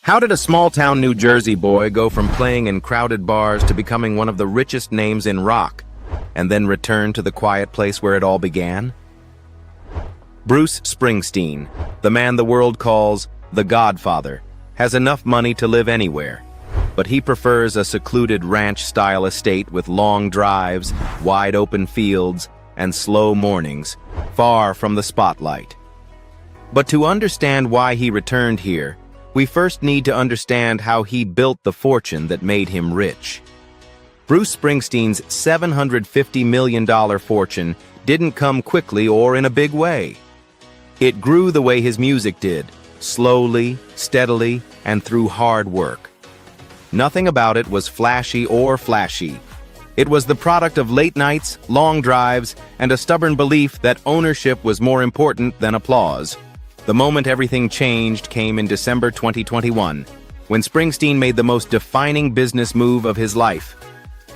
How did a small-town New Jersey boy go from playing in crowded bars to becoming one of the richest names in rock, and then return to the quiet place where it all began? Bruce Springsteen, the man the world calls the Godfather, has enough money to live anywhere, but he prefers a secluded ranch-style estate with long drives, wide-open fields, and slow mornings, far from the spotlight. But to understand why he returned here, we first need to understand how he built the fortune that made him rich. Bruce Springsteen's $750 million fortune didn't come quickly or in a big way. It grew the way his music did, slowly, steadily, and through hard work. Nothing about it was flashy or flashy. It was the product of late nights, long drives, and a stubborn belief that ownership was more important than applause. The moment everything changed came in December 2021, when Springsteen made the most defining business move of his life,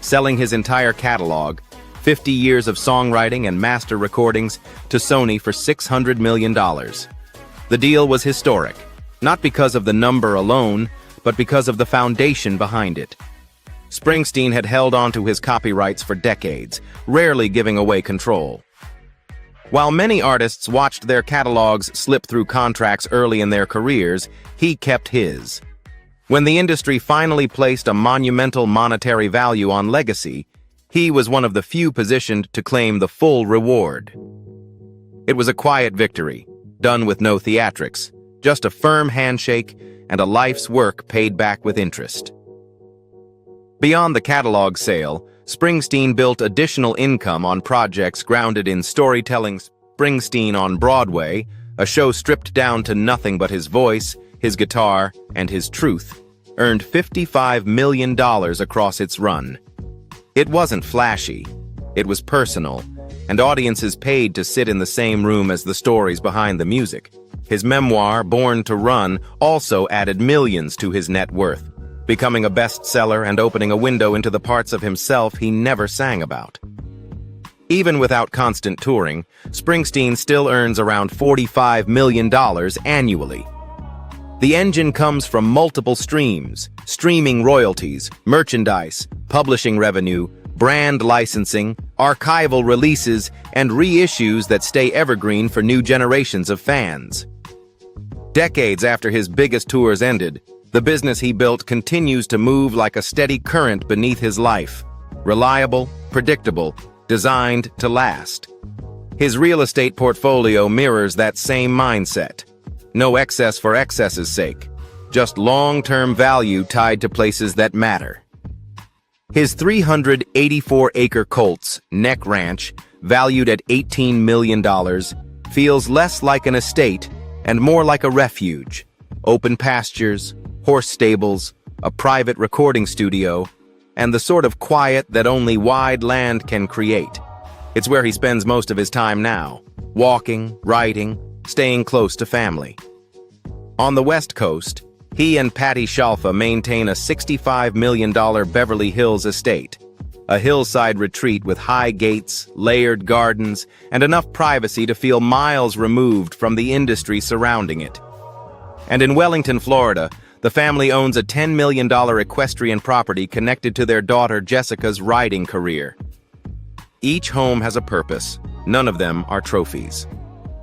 selling his entire catalog, 50 years of songwriting and master recordings, to Sony for $600 million. The deal was historic, not because of the number alone, but because of the foundation behind it. Springsteen had held onto his copyrights for decades, rarely giving away control. While many artists watched their catalogs slip through contracts early in their careers, he kept his. When the industry finally placed a monumental monetary value on legacy, he was one of the few positioned to claim the full reward. It was a quiet victory, done with no theatrics, just a firm handshake and a life's work paid back with interest. Beyond the catalog sale, Springsteen built additional income on projects grounded in storytelling. Springsteen on Broadway, a show stripped down to nothing but his voice, his guitar, and his truth, earned $55 million across its run. It wasn't flashy, it was personal, and audiences paid to sit in the same room as the stories behind the music. His memoir, Born to Run, also added millions to his net worth, becoming a bestseller and opening a window into the parts of himself he never sang about. Even without constant touring, Springsteen still earns around $45 million annually. The engine comes from multiple streams: streaming royalties, merchandise, publishing revenue, brand licensing, archival releases, and reissues that stay evergreen for new generations of fans. Decades after his biggest tours ended, the business he built continues to move like a steady current beneath his life. Reliable, predictable, designed to last. His real estate portfolio mirrors that same mindset. No excess for excess's sake, just long-term value tied to places that matter. His 384-acre Colts Neck Ranch, valued at $18 million, feels less like an estate and more like a refuge. Open pastures, horse stables, a private recording studio, and the sort of quiet that only wide land can create. It's where he spends most of his time now, walking, writing, staying close to family. On the West Coast, he and Patty Shalfa maintain a $65 million Beverly Hills estate, a hillside retreat with high gates, layered gardens, and enough privacy to feel miles removed from the industry surrounding it. And in Wellington, Florida, the family owns a $10 million equestrian property connected to their daughter Jessica's riding career. Each home has a purpose. None of them are trophies.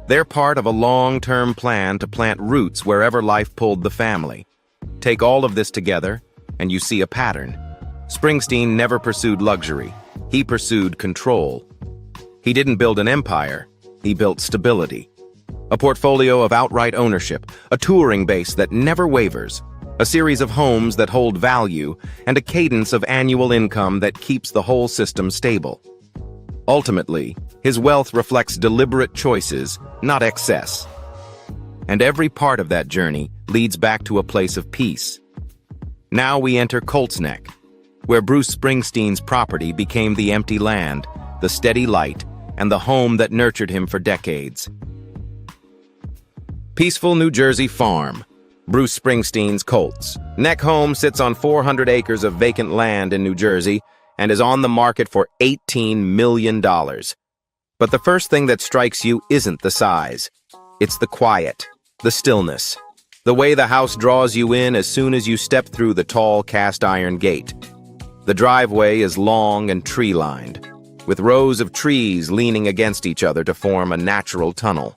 They're part of a long-term plan to plant roots wherever life pulled the family. Take all of this together, and you see a pattern. Springsteen never pursued luxury. He pursued control. He didn't build an empire. He built stability. A portfolio of outright ownership, a touring base that never wavers, a series of homes that hold value, and a cadence of annual income that keeps the whole system stable. Ultimately, his wealth reflects deliberate choices, not excess. And every part of that journey leads back to a place of peace. Now we enter Colts Neck, where Bruce Springsteen's property became the empty land, the steady light, and the home that nurtured him for decades. Peaceful New Jersey farm, Bruce Springsteen's Colts Neck home sits on 400 acres of vacant land in New Jersey and is on the market for $18 million. But the first thing that strikes you isn't the size. It's the quiet, the stillness. The way the house draws you in as soon as you step through the tall cast-iron gate. The driveway is long and tree-lined, with rows of trees leaning against each other to form a natural tunnel.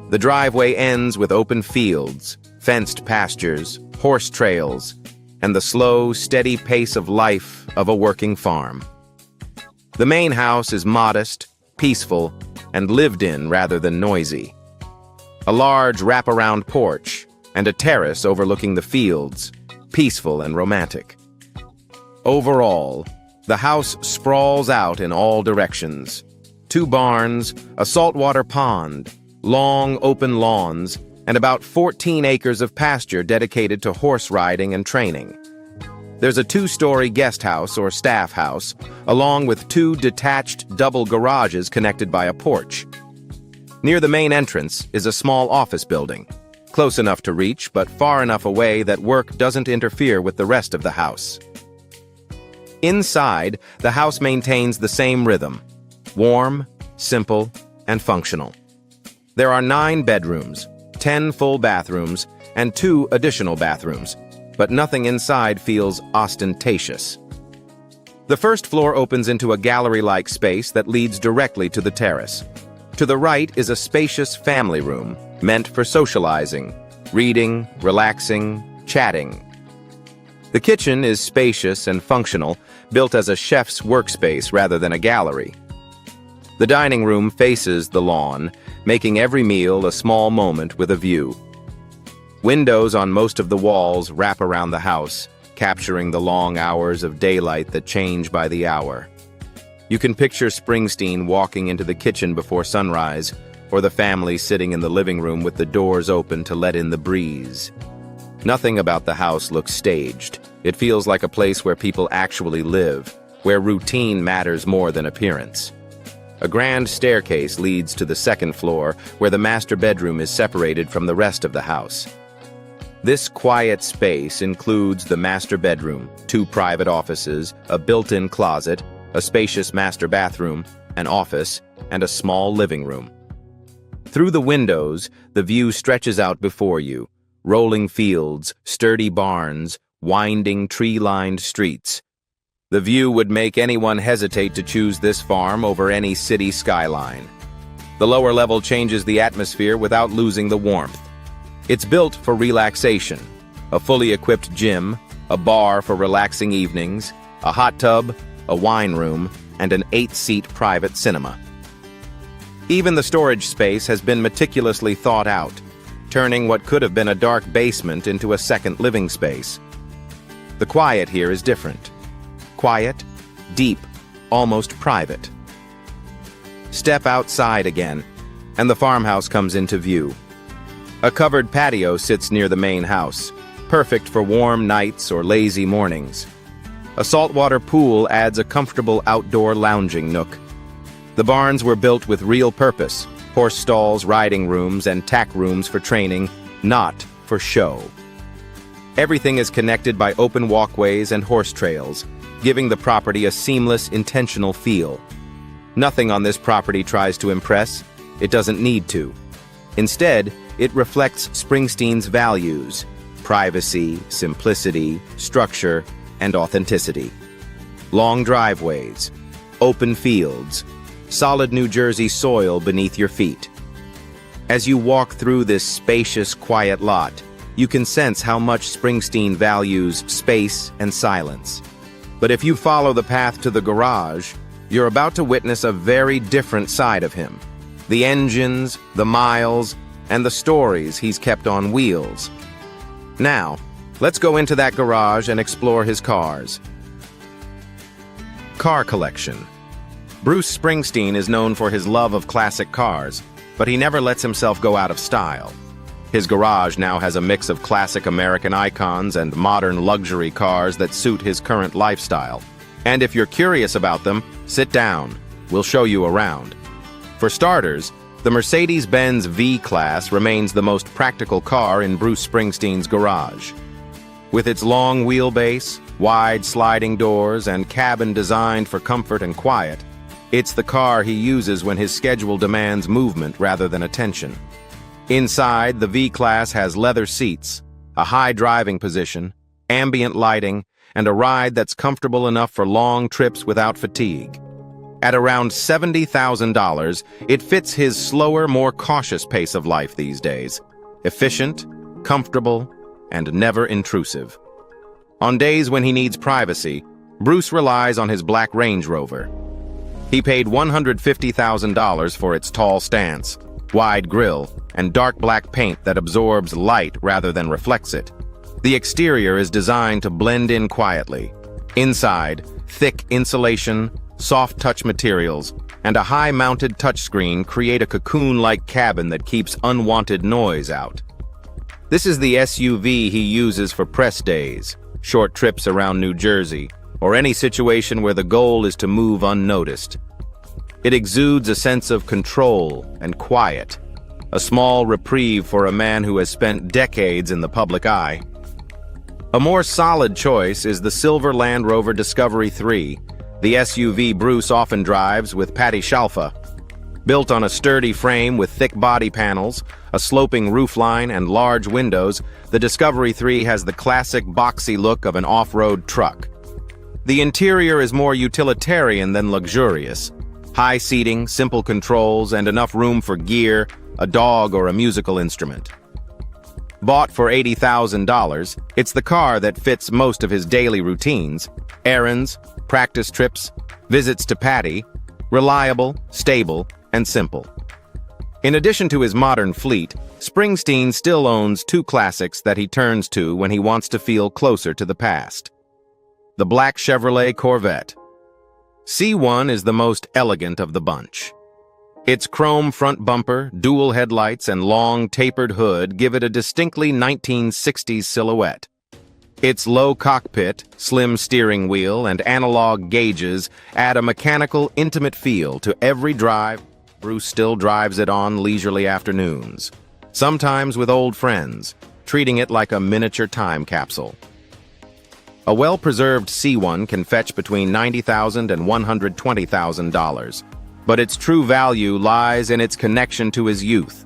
The driveway ends with open fields, fenced pastures, horse trails, and the slow, steady pace of life of a working farm. The main house is modest, peaceful, and lived in rather than noisy. A large wraparound porch and a terrace overlooking the fields, peaceful and romantic. Overall, the house sprawls out in all directions. 2 barns, a saltwater pond, long open lawns, and about 14 acres of pasture dedicated to horse riding and training. There's a 2-story guest house or staff house, along with 2 detached double garages connected by a porch. Near the main entrance is a small office building, close enough to reach but far enough away that work doesn't interfere with the rest of the house. Inside, the house maintains the same rhythm: warm, simple, and functional. There are 9 bedrooms, 10 full bathrooms, and 2 additional bathrooms, but nothing inside feels ostentatious. The first floor opens into a gallery-like space that leads directly to the terrace. To the right is a spacious family room, meant for socializing, reading, relaxing, chatting. The kitchen is spacious and functional, built as a chef's workspace rather than a gallery. The dining room faces the lawn, making every meal a small moment with a view. Windows on most of the walls wrap around the house, capturing the long hours of daylight that change by the hour. You can picture Springsteen walking into the kitchen before sunrise, or the family sitting in the living room with the doors open to let in the breeze. Nothing about the house looks staged. It feels like a place where people actually live, where routine matters more than appearance. A grand staircase leads to the second floor, where the master bedroom is separated from the rest of the house. This quiet space includes the master bedroom, 2 private offices, a built-in closet, a spacious master bathroom, an office, and a small living room. Through the windows, the view stretches out before you: rolling fields, sturdy barns, winding tree-lined streets. The view would make anyone hesitate to choose this farm over any city skyline. The lower level changes the atmosphere without losing the warmth. It's built for relaxation: a fully equipped gym, a bar for relaxing evenings, a hot tub, a wine room, and an 8-seat private cinema. Even the storage space has been meticulously thought out, turning what could have been a dark basement into a second living space. The quiet here is different. Quiet, deep, almost private. Step outside again, and the farmhouse comes into view. A covered patio sits near the main house, perfect for warm nights or lazy mornings. A saltwater pool adds a comfortable outdoor lounging nook. The barns were built with real purpose: horse stalls, riding rooms, and tack rooms for training, not for show. Everything is connected by open walkways and horse trails, giving the property a seamless, intentional feel. Nothing on this property tries to impress. It doesn't need to. Instead, it reflects Springsteen's values: privacy, simplicity, structure, and authenticity. Long driveways, open fields, solid New Jersey soil beneath your feet. As you walk through this spacious, quiet lot, you can sense how much Springsteen values space and silence. But if you follow the path to the garage, you're about to witness a very different side of him: the engines, the miles, and the stories he's kept on wheels. Now, let's go into that garage and explore his cars. Car collection. Bruce Springsteen is known for his love of classic cars, but he never lets himself go out of style. His garage now has a mix of classic American icons and modern luxury cars that suit his current lifestyle. And if you're curious about them, sit down. We'll show you around. For starters, the Mercedes-Benz V-Class remains the most practical car in Bruce Springsteen's garage. With its long wheelbase, wide sliding doors, and cabin designed for comfort and quiet, it's the car he uses when his schedule demands movement rather than attention. Inside, the V-Class has leather seats, a high driving position, ambient lighting, and a ride that's comfortable enough for long trips without fatigue. At around $70,000, it fits his slower, more cautious pace of life these days. Efficient, comfortable, and never intrusive. On days when he needs privacy, Bruce relies on his black Range Rover. He paid $150,000 for its tall stance, wide grille, and dark black paint that absorbs light rather than reflects it. The exterior is designed to blend in quietly. Inside, thick insulation, soft touch materials, and a high-mounted touchscreen create a cocoon-like cabin that keeps unwanted noise out. This is the SUV he uses for press days, short trips around New Jersey, or any situation where the goal is to move unnoticed. It exudes a sense of control and quiet, a small reprieve for a man who has spent decades in the public eye. A more solid choice is the silver Land Rover Discovery 3, the SUV Bruce often drives with Patty Shalfa. Built on a sturdy frame with thick body panels, a sloping roofline, and large windows, the Discovery 3 has the classic boxy look of an off-road truck. The interior is more utilitarian than luxurious. High seating, simple controls, and enough room for gear, a dog, or a musical instrument. Bought for $80,000, it's the car that fits most of his daily routines: errands, practice trips, visits to Patty. Reliable, stable, and simple. In addition to his modern fleet, Springsteen still owns two classics that he turns to when he wants to feel closer to the past. The black Chevrolet Corvette. C1 is the most elegant of the bunch. Its chrome front bumper, dual headlights, and long, tapered hood give it a distinctly 1960s silhouette. Its low cockpit, slim steering wheel, and analog gauges add a mechanical, intimate feel to every drive. Bruce still drives it on leisurely afternoons, sometimes with old friends, treating it like a miniature time capsule. A well-preserved C1 can fetch between $90,000 and $120,000. But its true value lies in its connection to his youth,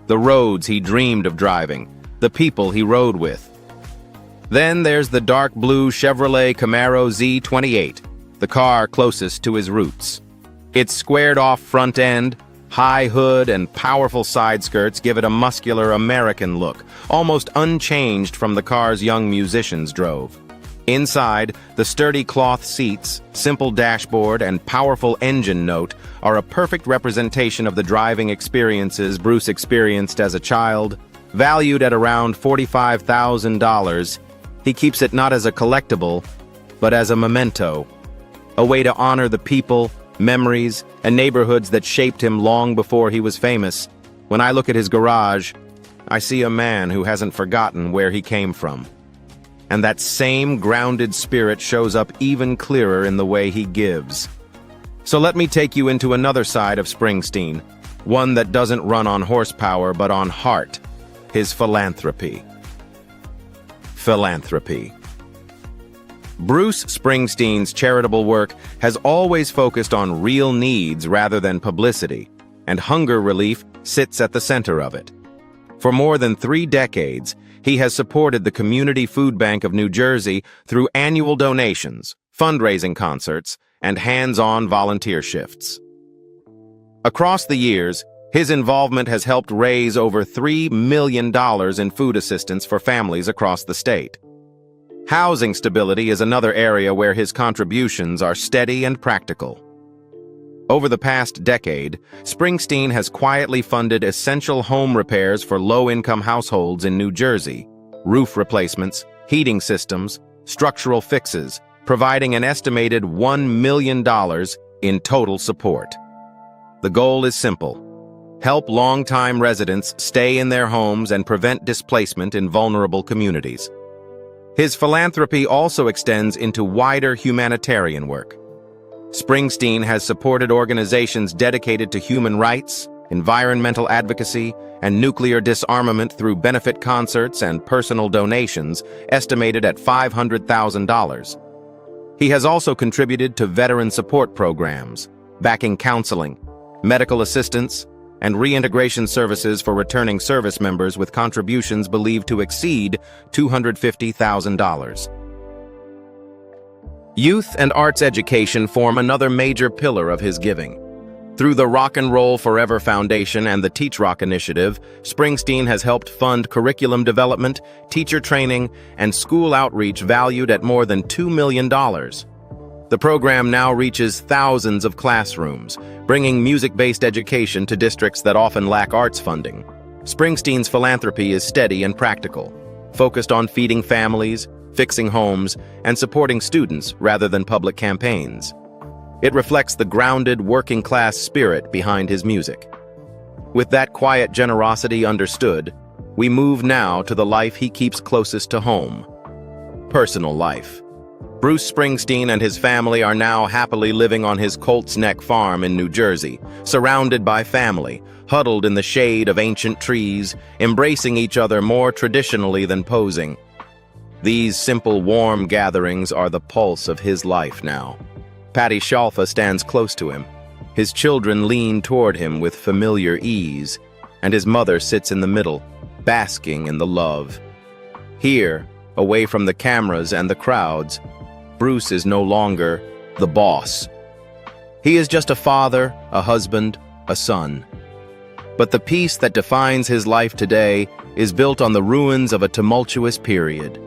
the roads he dreamed of driving, the people he rode with. Then there's the dark blue Chevrolet Camaro Z28, the car closest to his roots. Its squared-off front end, high hood, and powerful side skirts give it a muscular American look, almost unchanged from the cars young musicians drove. Inside, the sturdy cloth seats, simple dashboard, and powerful engine note are a perfect representation of the driving experiences Bruce experienced as a child. Valued at around $45,000, he keeps it not as a collectible, but as a memento, a way to honor the people, memories, and neighborhoods that shaped him long before he was famous. When I look at his garage, I see a man who hasn't forgotten where he came from. And that same grounded spirit shows up even clearer in the way he gives. So let me take you into another side of Springsteen, one that doesn't run on horsepower but on heart: his philanthropy. Philanthropy. Bruce Springsteen's charitable work has always focused on real needs rather than publicity, and hunger relief sits at the center of it. For more than 3 decades, he has supported the Community Food Bank of New Jersey through annual donations, fundraising concerts, and hands-on volunteer shifts. Across the years, his involvement has helped raise over $3 million in food assistance for families across the state. Housing stability is another area where his contributions are steady and practical. Over the past decade, Springsteen has quietly funded essential home repairs for low-income households in New Jersey: roof replacements, heating systems, structural fixes, providing an estimated $1 million in total support. The goal is simple: help longtime residents stay in their homes and prevent displacement in vulnerable communities. His philanthropy also extends into wider humanitarian work. Springsteen has supported organizations dedicated to human rights, environmental advocacy, and nuclear disarmament through benefit concerts and personal donations estimated at $500,000. He has also contributed to veteran support programs, backing counseling, medical assistance, and reintegration services for returning service members with contributions believed to exceed $250,000. Youth and arts education form another major pillar of his giving. Through the Rock and Roll Forever Foundation and the Teach Rock initiative, Springsteen has helped fund curriculum development, teacher training, and school outreach valued at more than $2 million. The program now reaches thousands of classrooms, bringing music-based education to districts that often lack arts funding. Springsteen's philanthropy is steady and practical, focused on feeding families, fixing homes, and supporting students rather than public campaigns. It reflects the grounded, working-class spirit behind his music. With that quiet generosity understood, we move now to the life he keeps closest to home: personal life. Bruce Springsteen and his family are now happily living on his Colts Neck farm in New Jersey, surrounded by family, huddled in the shade of ancient trees, embracing each other more traditionally than posing. These simple, warm gatherings are the pulse of his life now. Patty Shalfa stands close to him. His children lean toward him with familiar ease, and his mother sits in the middle, basking in the love. Here, away from the cameras and the crowds, Bruce is no longer the boss. He is just a father, a husband, a son. But the peace that defines his life today is built on the ruins of a tumultuous period.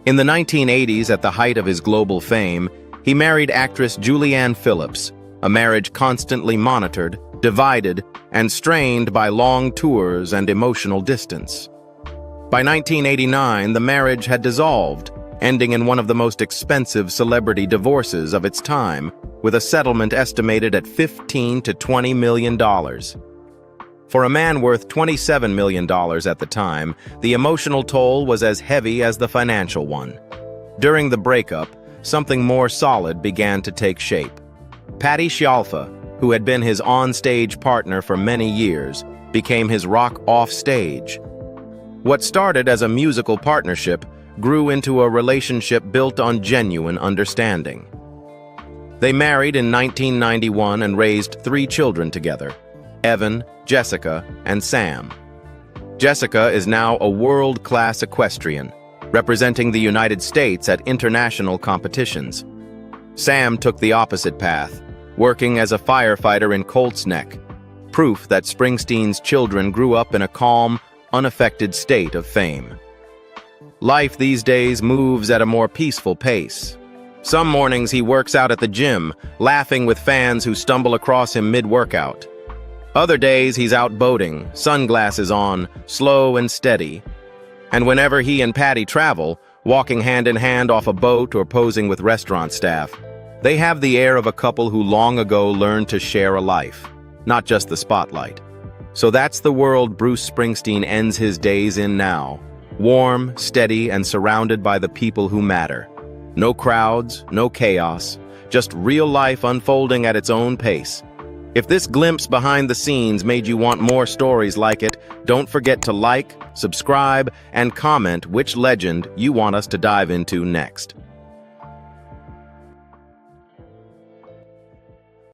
In the 1980s, at the height of his global fame, he married actress Julianne Phillips, a marriage constantly monitored, divided, and strained by long tours and emotional distance. By 1989, the marriage had dissolved, ending in one of the most expensive celebrity divorces of its time, with a settlement estimated at $15 to $20 million. For a man worth $27 million at the time, the emotional toll was as heavy as the financial one. During the breakup, something more solid began to take shape. Patty Shalfa, who had been his on-stage partner for many years, became his rock off-stage. What started as a musical partnership grew into a relationship built on genuine understanding. They married in 1991 and raised 3 children together: Evan, Jessica, and Sam. Jessica is now a world-class equestrian, representing the United States at international competitions. Sam took the opposite path, working as a firefighter in Colts Neck, proof that Springsteen's children grew up in a calm, unaffected state of fame. Life these days moves at a more peaceful pace. Some mornings he works out at the gym, laughing with fans who stumble across him mid-workout. Other days he's out boating, sunglasses on, slow and steady. And whenever he and Patty travel, walking hand in hand off a boat or posing with restaurant staff, they have the air of a couple who long ago learned to share a life, not just the spotlight. So that's the world Bruce Springsteen ends his days in now. Warm, steady, and surrounded by the people who matter. No crowds, no chaos, just real life unfolding at its own pace. If this glimpse behind the scenes made you want more stories like it, don't forget to like, subscribe, and comment which legend you want us to dive into next.